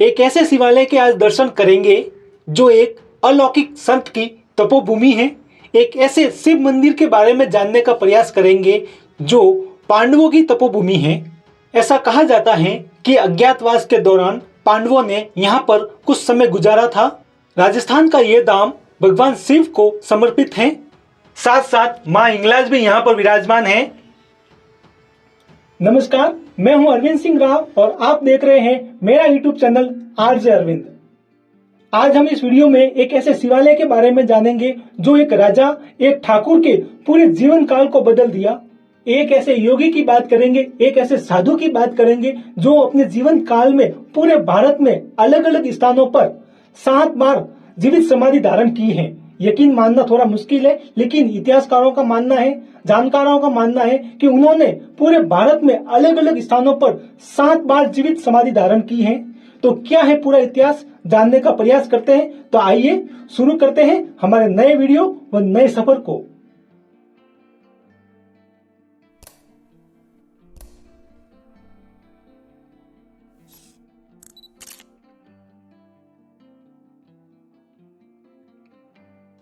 एक ऐसे शिवालय के आज दर्शन करेंगे जो एक अलौकिक संत की तपोभूमि है। एक ऐसे शिव मंदिर के बारे में जानने का प्रयास करेंगे जो पांडवों की तपोभूमि है। ऐसा कहा जाता है कि अज्ञातवास के दौरान पांडवों ने यहाँ पर कुछ समय गुजारा था। राजस्थान का ये धाम भगवान शिव को समर्पित है। साथ साथ माँ हिंगलाज भी यहाँ पर विराजमान है। नमस्कार, मैं हूं अरविंद सिंह राव और आप देख रहे हैं मेरा यूट्यूब चैनल आरजे अरविंद। आज हम इस वीडियो में एक ऐसे शिवालय के बारे में जानेंगे जो एक राजा, एक ठाकुर के पूरे जीवन काल को बदल दिया। एक ऐसे योगी की बात करेंगे, एक ऐसे साधु की बात करेंगे जो अपने जीवन काल में पूरे भारत में अलग अलग स्थानों पर 7 बार जीवित समाधि धारण की है। यकीन मानना थोड़ा मुश्किल है, लेकिन इतिहासकारों का मानना है, जानकारों का मानना है कि उन्होंने पूरे भारत में अलग अलग स्थानों पर 7 बार जीवित समाधि धारण की है। तो क्या है पूरा इतिहास, जानने का प्रयास करते हैं। तो आइए शुरू करते हैं हमारे नए वीडियो व नए सफर को।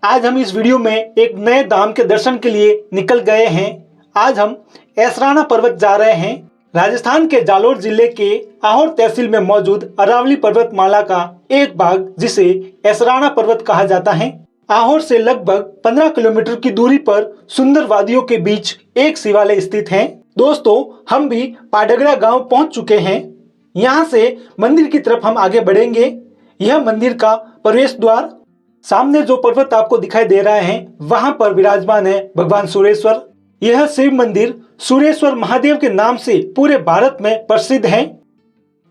आज हम इस वीडियो में एक नए धाम के दर्शन के लिए निकल गए हैं। आज हम ऐसराना पर्वत जा रहे हैं। राजस्थान के जालोर जिले के आहोर तहसील में मौजूद अरावली पर्वतमाला का एक भाग जिसे ऐसराना पर्वत कहा जाता है। आहोर से लगभग 15 किलोमीटर की दूरी पर सुंदर वादियों के बीच एक शिवालय स्थित है। दोस्तों, हम भी पाडगरा गांव पहुंच चुके हैं। यहाँ से मंदिर की तरफ हम आगे बढ़ेंगे। यह मंदिर का प्रवेश द्वार। सामने जो पर्वत आपको दिखाई दे रहा है वहां पर विराजमान है भगवान सूर्येश्वर। यह शिव मंदिर सूर्येश्वर महादेव के नाम से पूरे भारत में प्रसिद्ध है।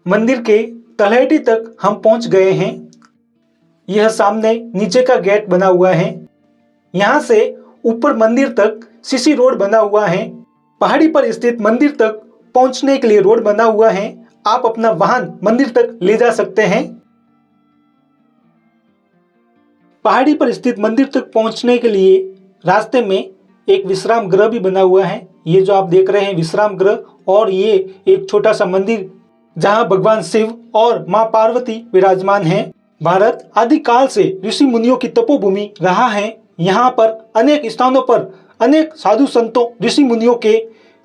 मंदिर के तलहटी तक हम पहुंच गए हैं। यह सामने नीचे का गेट बना हुआ है। यहाँ से ऊपर मंदिर तक सीसी रोड बना हुआ है। पहाड़ी पर स्थित मंदिर तक पहुंचने के लिए रोड बना हुआ है। आप अपना वाहन मंदिर तक ले जा सकते हैं। पहाड़ी पर स्थित मंदिर तक पहुंचने के लिए रास्ते में एक विश्राम गृह भी बना हुआ है। ये जो आप देख रहे हैं विश्राम गृह, और ये एक छोटा सा मंदिर जहां भगवान शिव और मां पार्वती विराजमान हैं। भारत आदिकाल से ऋषि मुनियों की तपोभूमि रहा है। यहाँ पर अनेक स्थानों पर अनेक साधु संतों, ऋषि मुनियों के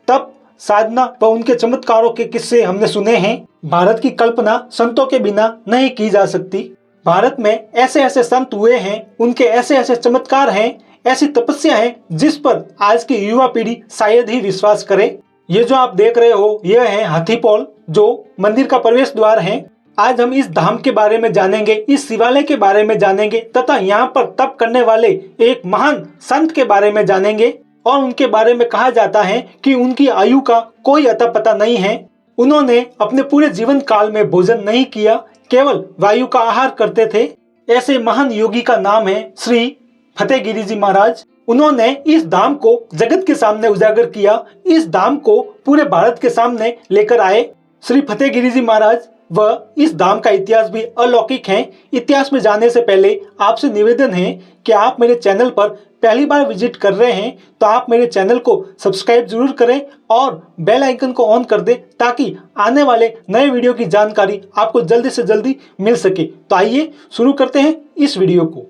तप, साधना व उनके चमत्कारों के किस्से हमने सुने हैं। भारत की कल्पना संतों के बिना नहीं की जा सकती। भारत में ऐसे ऐसे संत हुए हैं, उनके ऐसे ऐसे चमत्कार हैं, ऐसी तपस्या है जिस पर आज की युवा पीढ़ी शायद ही विश्वास करे। ये जो आप देख रहे हो यह है हाथीपौल, जो मंदिर का प्रवेश द्वार है। आज हम इस धाम के बारे में जानेंगे, इस शिवालय के बारे में जानेंगे तथा यहाँ पर तप करने वाले एक महान संत के बारे में जानेंगे। और उनके बारे में कहा जाता है कि उनकी आयु का कोई अता पता नहीं है। उन्होंने अपने पूरे जीवन काल में भोजन नहीं किया, केवल वायु का आहार करते थे। ऐसे महान योगी का नाम है श्री फतेहगिरी जी महाराज। उन्होंने इस धाम को जगत के सामने उजागर किया, इस धाम को पूरे भारत के सामने लेकर आए श्री फतेहगिरी जी महाराज। व इस धाम का इतिहास भी अलौकिक है। इतिहास में जाने से पहले आपसे निवेदन है कि आप मेरे चैनल पर पहली बार विजिट कर रहे हैं तो आप मेरे चैनल को सब्सक्राइब जरूर करें और बेल आइकन को ऑन कर दें ताकि आने वाले नए वीडियो की जानकारी आपको जल्दी से जल्दी मिल सके। तो आइए शुरू करते हैं इस वीडियो को।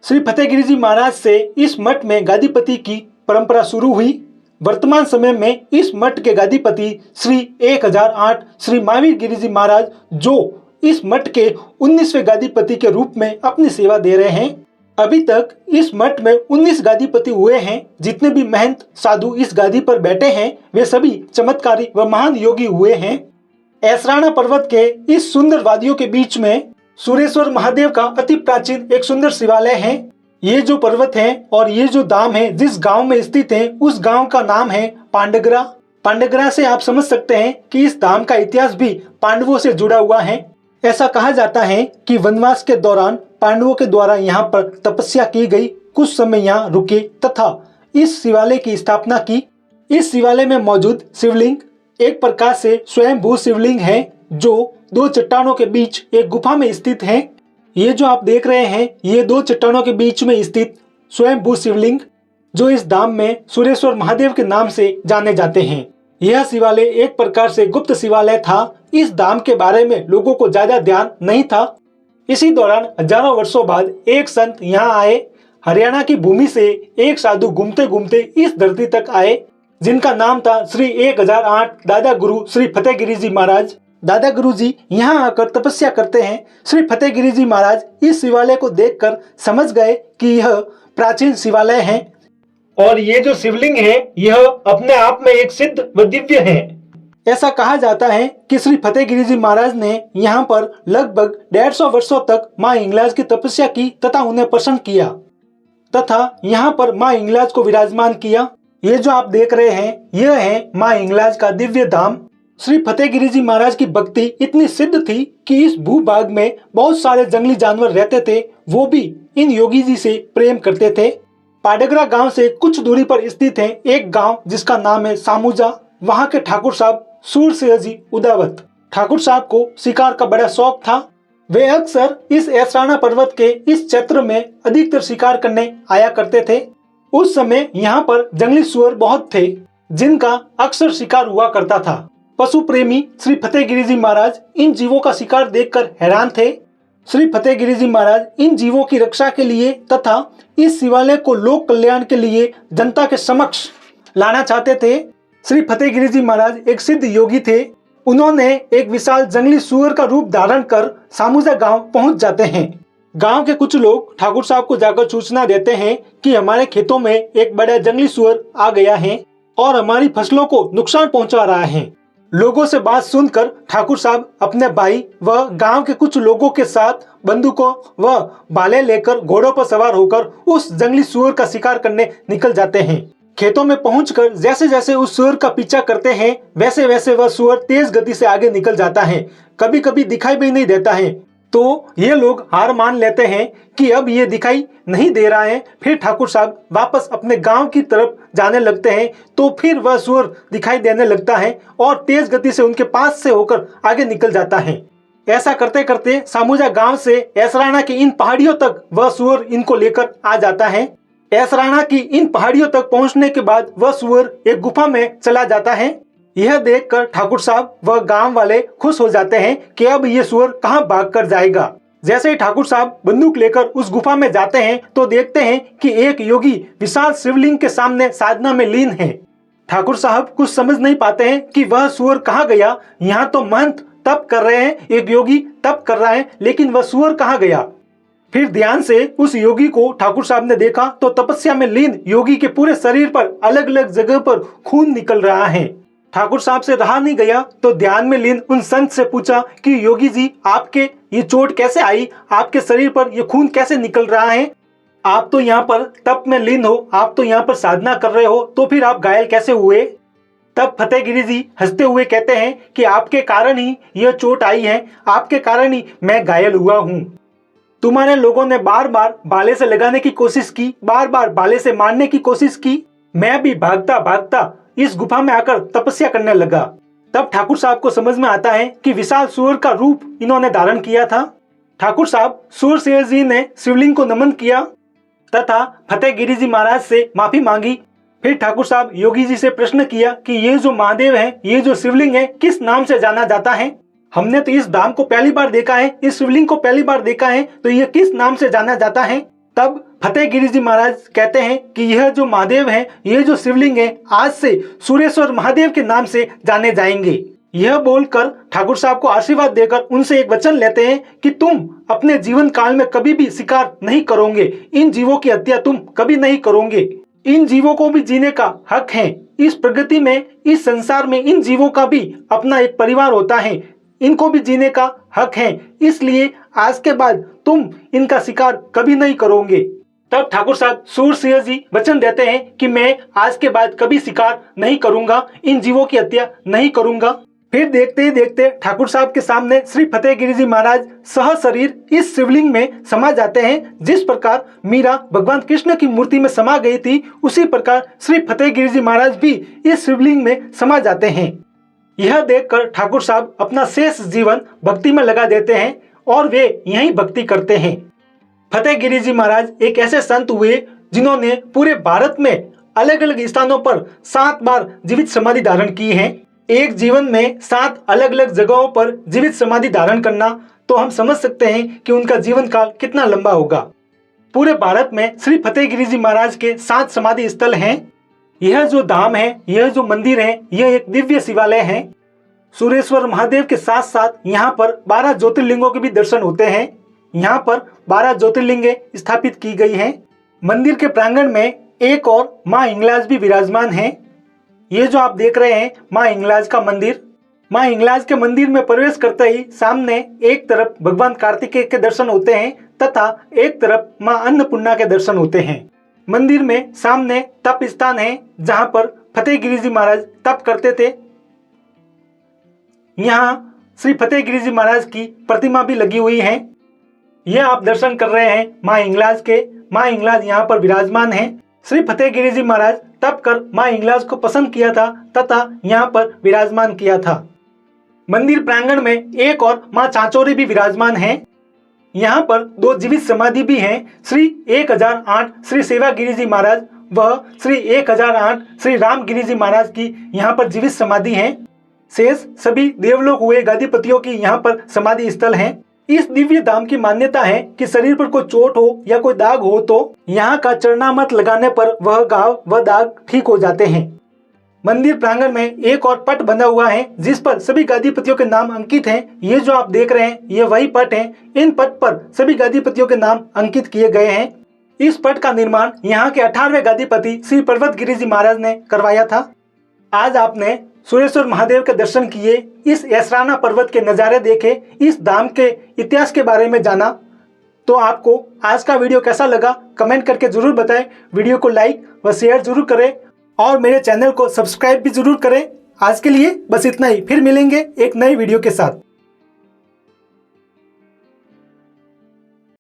श्री फतेहगिरी जी महाराज से इस मठ में गादीपति की परंपरा शुरू हुई। वर्तमान समय में इस मठ के गादीपति श्री 1008 श्री महावीर गिरी जी महाराज, जो इस मठ के 19वें गादीपति के रूप में अपनी सेवा दे रहे हैं। अभी तक इस मठ में 19 गादीपति हुए हैं। जितने भी महंत साधु इस गादी पर बैठे हैं वे सभी चमत्कारी व महान योगी हुए हैं। ऐसराना पर्वत के इस सुंदर वादियों के बीच में सूर्येश्वर महादेव का अति प्राचीन एक सुंदर शिवालय है। ये जो पर्वत है और ये जो धाम है जिस गांव में स्थित है उस गांव का नाम है पांडगरा। पांडगरा से आप समझ सकते हैं कि इस धाम का इतिहास भी पांडवों से जुड़ा हुआ है। ऐसा कहा जाता है कि वनवास के दौरान पांडवों के द्वारा यहाँ पर तपस्या की गई, कुछ समय यहाँ रुके तथा इस शिवालय की स्थापना की। इस शिवालय में मौजूद शिवलिंग एक प्रकार से स्वयंभू शिवलिंग है जो 2 चट्टानों के बीच एक गुफा में स्थित है। ये जो आप देख रहे हैं ये 2 चट्टानों के बीच में स्थित स्वयंभू शिवलिंग जो इस धाम में सूर्येश्वर महादेव के नाम से जाने जाते हैं। यह शिवालय एक प्रकार से गुप्त शिवालय था। इस धाम के बारे में लोगों को ज्यादा ध्यान नहीं था। इसी दौरान हजारों वर्षों बाद एक संत यहाँ आए। हरियाणा की भूमि से एक साधु घूमते घूमते इस धरती तक आए, जिनका नाम था श्री 1008 दादा गुरु श्री फतेहगिरी जी महाराज। दादा गुरु जी यहाँ आकर तपस्या करते हैं। श्री फतेहगिरी जी महाराज इस शिवालय को देखकर समझ गए कि यह प्राचीन शिवालय है और ये जो शिवलिंग है यह अपने आप में एक सिद्ध व दिव्य है। ऐसा कहा जाता है कि श्री फतेहगिरी जी महाराज ने यहाँ पर लगभग 150 वर्षों तक माँ हिंगलाज की तपस्या की तथा उन्हें प्रसन्न किया तथा यहाँ पर माँ हिंगलाज को विराजमान किया। ये जो आप देख रहे हैं यह है माँ हिंगलाज का दिव्य धाम। श्री फतेहगिरी जी महाराज की भक्ति इतनी सिद्ध थी कि इस भूभाग में बहुत सारे जंगली जानवर रहते थे, वो भी इन योगी जी से प्रेम करते थे। पाडगरा गांव से कुछ दूरी पर स्थित है एक गांव जिसका नाम है सामुजा। वहां के ठाकुर साहब सूरसिंह जी उदावत। ठाकुर साहब को शिकार का बड़ा शौक था। वे अक्सर इस ऐसराना पर्वत के इस क्षेत्र में अधिकतर शिकार करने आया करते थे। उस समय यहाँ पर जंगली सुअर बहुत थे, जिनका अक्सर शिकार हुआ करता था। पशु प्रेमी श्री फतेहगिरी जी महाराज इन जीवों का शिकार देखकर हैरान थे। श्री फतेहगिरी जी महाराज इन जीवों की रक्षा के लिए तथा इस शिवालय को लोक कल्याण के लिए जनता के समक्ष लाना चाहते थे। श्री फतेहगिरी जी महाराज एक सिद्ध योगी थे। उन्होंने एक विशाल जंगली सुअर का रूप धारण कर सामुजा गांव पहुंच जाते हैं। गांव के कुछ लोग ठाकुर साहब को जाकर सूचना देते हैं कि हमारे खेतों में एक बड़ा जंगली सुअर आ गया है और हमारी फसलों को नुकसान पहुंचा रहा है। लोगों से बात सुनकर ठाकुर साहब अपने भाई व गांव के कुछ लोगों के साथ बंदूकों व भाले लेकर घोड़ों पर सवार होकर उस जंगली सुअर का शिकार करने निकल जाते हैं। खेतों में पहुंचकर जैसे जैसे उस सुअर का पीछा करते हैं वैसे वैसे वह सुअर तेज गति से आगे निकल जाता है, कभी कभी दिखाई भी नहीं देता है। तो ये लोग हार मान लेते हैं कि अब ये दिखाई नहीं दे रहा है। फिर ठाकुर साहब वापस अपने गांव की तरफ जाने लगते हैं तो फिर वह सुअर दिखाई देने लगता है और तेज गति से उनके पास से होकर आगे निकल जाता है। ऐसा करते करते सामुजा गांव से ऐसराना की इन पहाड़ियों तक वह सुअर इनको लेकर आ जाता है। ऐसराना की इन पहाड़ियों तक पहुंचने के बाद वह सुअर एक गुफा में चला जाता है। यह देखकर ठाकुर साहब व गांव वाले खुश हो जाते हैं कि अब ये सुअर कहां भागकर जाएगा। जैसे ही ठाकुर साहब बंदूक लेकर उस गुफा में जाते हैं तो देखते हैं कि एक योगी विशाल शिवलिंग के सामने साधना में लीन है। ठाकुर साहब कुछ समझ नहीं पाते हैं कि वह सुअर कहाँ गया। यहाँ तो महंत तप कर रहे हैं, एक योगी तप कर रहा है, लेकिन वह सुअर कहाँ गया। फिर ध्यान से उस योगी को ठाकुर साहब ने देखा तो तपस्या में लीन योगी के पूरे शरीर पर अलग अलग जगह पर खून निकल रहा है। ठाकुर साहब से रहा नहीं गया तो ध्यान में लीन उन संत से पूछा कि योगी जी आपके ये चोट कैसे आई, आपके शरीर पर ये खून कैसे निकल रहा है। आप तो यहाँ पर तप में लीन हो, आप तो यहाँ पर साधना कर रहे हो, तो फिर आप घायल कैसे हुए। तब फतेहगिरी जी हंसते हुए कहते हैं कि आपके कारण ही यह चोट आई है, आपके कारण ही मैं घायल हुआ हूँ। तुम्हारे लोगों ने बार बार भाले से लगाने की कोशिश की, बार बार भाले से मारने की कोशिश की। मैं भी भागता भागता इस गुफा में आकर तपस्या करने लगा। तब ठाकुर साहब को समझ में आता है कि विशाल सूअर का रूप इन्होंने धारण किया था। ठाकुर साहब सूरसिंह जी ने शिवलिंग को नमन किया तथा फतेहगिरी जी महाराज से माफी मांगी। फिर ठाकुर साहब योगी जी से प्रश्न किया कि ये जो महादेव है, ये जो शिवलिंग है, किस नाम से जाना जाता है। हमने तो इस धाम को पहली बार देखा है, इस शिवलिंग को पहली बार देखा है, तो यह किस नाम से जाना जाता है। तब फतेहगिरी जी महाराज कहते हैं कि यह जो महादेव है, ये जो शिवलिंग है, आज से सुरेश्वर महादेव के नाम से जाने जाएंगे। यह बोलकर ठाकुर साहब को आशीर्वाद देकर उनसे एक वचन लेते हैं कि तुम अपने जीवन काल में कभी भी शिकार नहीं करोगे, इन जीवों की हत्या तुम कभी नहीं करोगे। इन जीवों को भी जीने का हक है। इस प्रगति में, इस संसार में इन जीवों का भी अपना एक परिवार होता है, इनको भी जीने का हक है। इसलिए आज के बाद तुम इनका शिकार कभी नहीं करोगे। तब ठाकुर साहब सूरसिंह जी वचन देते हैं कि मैं आज के बाद कभी शिकार नहीं करूंगा, इन जीवों की हत्या नहीं करूंगा। फिर देखते ही देखते ठाकुर साहब के सामने श्री फतेहगिरी जी महाराज सह शरीर इस शिवलिंग में समा जाते हैं। जिस प्रकार मीरा भगवान कृष्ण की मूर्ति में समा गई थी, उसी प्रकार श्री फतेहगिरी जी महाराज भी इस शिवलिंग में समा जाते हैं। यह देखकर ठाकुर साहब अपना शेष जीवन भक्ति में लगा देते हैं और वे यही भक्ति करते हैं। फतेहगिरी जी महाराज एक ऐसे संत हुए जिन्होंने पूरे भारत में अलग अलग स्थानों पर 7 बार जीवित समाधि धारण की है। एक जीवन में 7 अलग अलग जगहों पर जीवित समाधि धारण करना, तो हम समझ सकते हैं कि उनका जीवन काल कितना लंबा होगा। पूरे भारत में श्री फतेहगिरी जी महाराज के 7 समाधि स्थल हैं। यह जो धाम है, यह जो मंदिर है, यह एक दिव्य शिवालय है। सुरेश्वर महादेव के साथ साथ यहाँ पर 12 ज्योतिर्लिंगों के भी दर्शन होते हैं। यहाँ पर 12 ज्योतिर्लिंगे स्थापित की गई हैं। मंदिर के प्रांगण में एक और माँ हिंगलाज भी विराजमान है। ये जो आप देख रहे हैं माँ हिंगलाज का मंदिर। माँ हिंगलाज के मंदिर में प्रवेश करते ही सामने एक तरफ भगवान कार्तिकेय के दर्शन होते हैं तथा एक तरफ माँ अन्नपूर्णा के दर्शन होते हैं। मंदिर में सामने तप स्थान है जहाँ पर फतेहगिरी जी महाराज तप करते थे। यहाँ श्री फतेहगिरी जी महाराज की प्रतिमा भी लगी हुई है। यह आप दर्शन कर रहे हैं माँ हिंगलाज के। माँ हिंगलाज यहाँ पर विराजमान है। श्री फतेहगिरी जी महाराज तप कर माँ हिंगलाज को पसंद किया था तथा यहाँ पर विराजमान किया था। मंदिर प्रांगण में एक और माँ चांचोरी भी विराजमान है। यहाँ पर 2 जीवित समाधि भी हैं। श्री 1008 श्री सेवागिरी जी महाराज व श्री 1008 श्री रामगिरी जी महाराज की यहाँ पर जीवित समाधि है। शेष सभी देवलोक हुए गादीपतियों की यहाँ पर समाधि स्थल हैं। इस दिव्य धाम की मान्यता है कि शरीर पर कोई चोट हो या कोई दाग हो तो यहाँ का चरणामृत लगाने पर वह घाव व दाग ठीक हो जाते हैं। मंदिर प्रांगण में एक और पट बना हुआ है जिस पर सभी गादीपतियों के नाम अंकित हैं। ये जो आप देख रहे हैं ये वही पट है। इन पट पर सभी गादीपतियों के नाम अंकित किए गए हैं। इस पट का निर्माण यहाँ के 18वें गादीपति श्री पर्वतगिरी जी महाराज ने करवाया था। आज आपने सुरेश्वर महादेव के दर्शन किए, इस यसराना पर्वत के नज़ारे देखे, इस धाम के इतिहास के बारे में जाना, तो आपको आज का वीडियो कैसा लगा कमेंट करके जरूर बताएं। वीडियो को लाइक व शेयर जरूर करें और मेरे चैनल को सब्सक्राइब भी जरूर करें। आज के लिए बस इतना ही, फिर मिलेंगे एक नई वीडियो के साथ।